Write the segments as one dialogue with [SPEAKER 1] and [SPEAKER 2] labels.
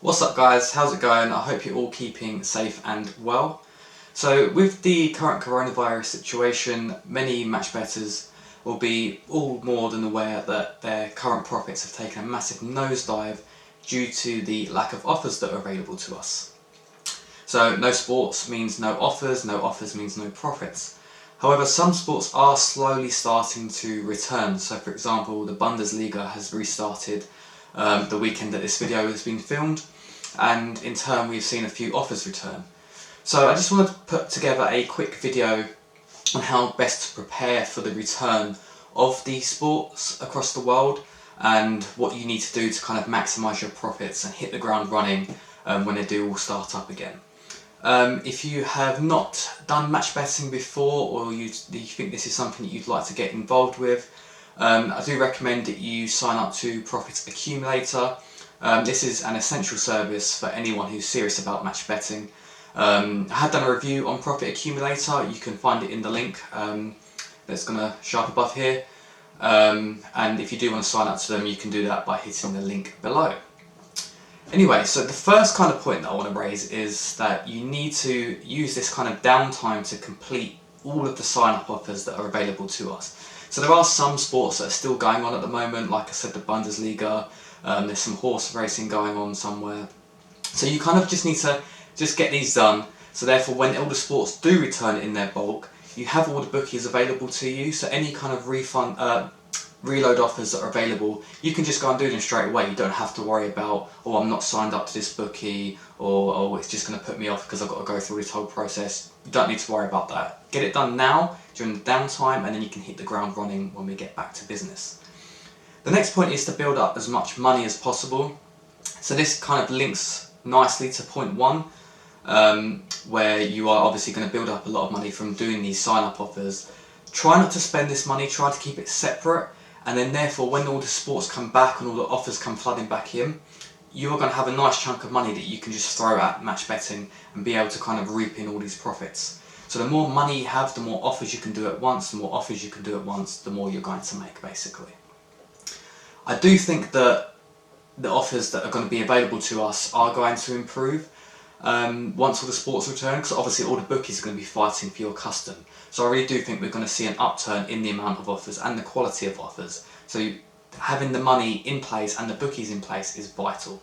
[SPEAKER 1] What's up guys, how's it going? I hope you're all keeping safe and well. So with the current coronavirus situation, many match bettors will be all more than aware that their current profits have taken a massive nosedive due to the lack of offers that are available to us. So no sports means no offers means no profits. However, some sports are slowly starting to return. So for example, the Bundesliga has restarted the weekend that this video has been filmed, and in turn we've seen a few offers return. So I just wanted to put together a quick video on how best to prepare for the return of these sports across the world and what you need to do to kind of maximise your profits and hit the ground running when they do all start up again. If you have not done match betting before, or you think this is something that you'd like to get involved with, I do recommend that you sign up to Profit Accumulator. This is an essential service for anyone who's serious about match betting. I have done a review on Profit Accumulator. You can find it in the link that's going to show up above here. And if you do want to sign up to them, you can do that by hitting the link below. Anyway, so the first kind of point that I want to raise is that you need to use this kind of downtime to complete all of the sign-up offers that are available to us. So there are some sports that are still going on at the moment, like I said, the Bundesliga, there's some horse racing going on somewhere. So you kind of just need to just get these done, so therefore when all the sports do return in their bulk, you have all the bookies available to you, so any kind of reload offers that are available, you can just go and do them straight away. You don't have to worry about, oh, I'm not signed up to this bookie, or oh, it's just going to put me off because I've got to go through this whole process. You don't need to worry about that. Get it done now during the downtime, and then you can hit the ground running when we get back to business. The next point is to build up as much money as possible. So this kind of links nicely to point one, where you are obviously going to build up a lot of money from doing these sign-up offers. Try not to spend this money, try to keep it separate, and then therefore when all the sports come back and all the offers come flooding back in, you're going to have a nice chunk of money that you can just throw at match betting and be able to kind of reap in all these profits. So the more money you have, the more offers you can do at once, the more offers you can do at once, the more you're going to make, basically. I do think that the offers that are going to be available to us are going to improve once all the sports return, because obviously all the bookies are going to be fighting for your custom. So I really do think we're going to see an upturn in the amount of offers and the quality of offers. So having the money in place and the bookies in place is vital.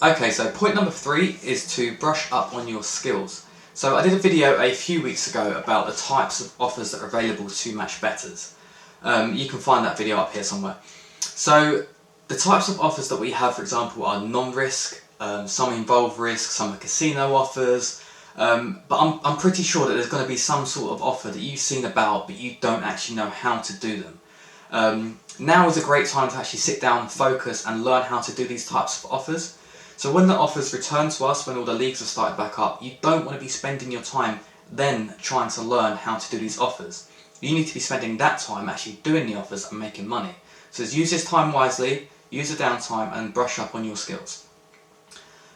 [SPEAKER 1] Okay, so point number 3 is to brush up on your skills. So I did a video a few weeks ago about the types of offers that are available to match bettors. You can find that video up here somewhere. So the types of offers that we have, for example, are non-risk, some involve risk, some are casino offers, but I'm pretty sure that there's going to be some sort of offer that you've seen about but you don't actually know how to do them. Now is a great time to actually sit down, focus and learn how to do these types of offers. So when the offers return to us, when all the leagues have started back up, you don't want to be spending your time then trying to learn how to do these offers. You need to be spending that time actually doing the offers and making money. So use this time wisely, use the downtime and brush up on your skills.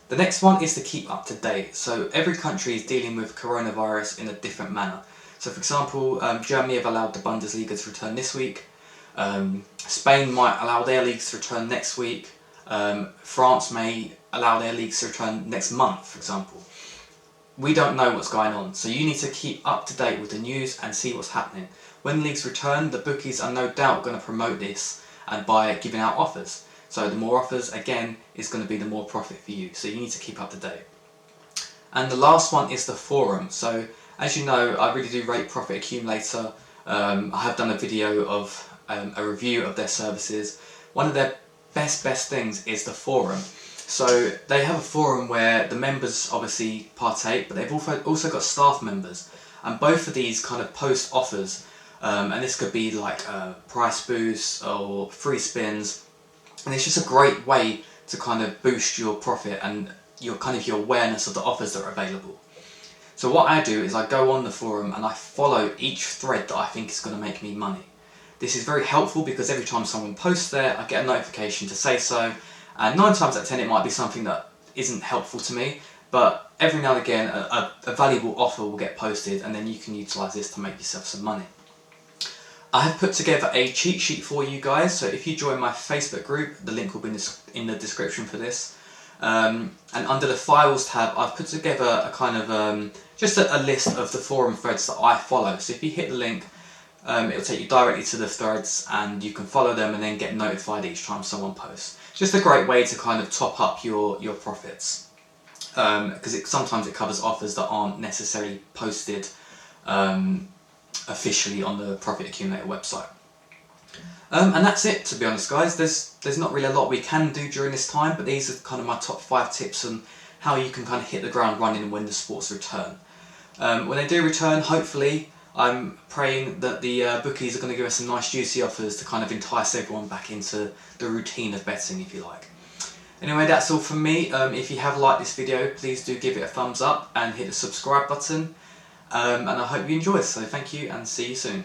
[SPEAKER 1] The next one is to keep up to date. So every country is dealing with coronavirus in a different manner. So for example, Germany have allowed the Bundesliga to return this week. Spain might allow their leagues to return next week. France may allow their leagues to return next month, for example. We don't know what's going on, so you need to keep up to date with the news and see what's happening. When leagues return, the bookies are no doubt going to promote this and by giving out offers. So the more offers, again, is going to be the more profit for you. So you need to keep up to date. And the last one is the forum. So as you know, I really do rate Profit Accumulator. I have done a video of a review of their services. One of their best things is the forum. So they have a forum where the members obviously partake, but they've also got staff members. And both of these kind of post offers, and this could be like price boosts or free spins. And it's just a great way to kind of boost your profit and your awareness of the offers that are available. So what I do is I go on the forum and I follow each thread that I think is going to make me money. This is very helpful because every time someone posts there, I get a notification to say so. And 9 times out of 10 it might be something that isn't helpful to me, but every now and again a valuable offer will get posted and then you can utilise this to make yourself some money. I have put together a cheat sheet for you guys, so if you join my Facebook group, the link will be in the description for this. And under the Files tab, I've put together a kind of just a list of the forum threads that I follow. So if you hit the link, it'll take you directly to the threads, and you can follow them and then get notified each time someone posts. Just a great way to kind of top up your profits, because sometimes it covers offers that aren't necessarily posted officially on the Profit Accumulator website. And that's it, to be honest, guys. There's not really a lot we can do during this time, but these are kind of my top 5 tips on how you can kind of hit the ground running when the sports return. When they do return, hopefully, I'm praying that the bookies are going to give us some nice juicy offers to kind of entice everyone back into the routine of betting, if you like. Anyway, that's all from me. If you have liked this video, please do give it a thumbs up and hit the subscribe button. And I hope you enjoy. So thank you and see you soon.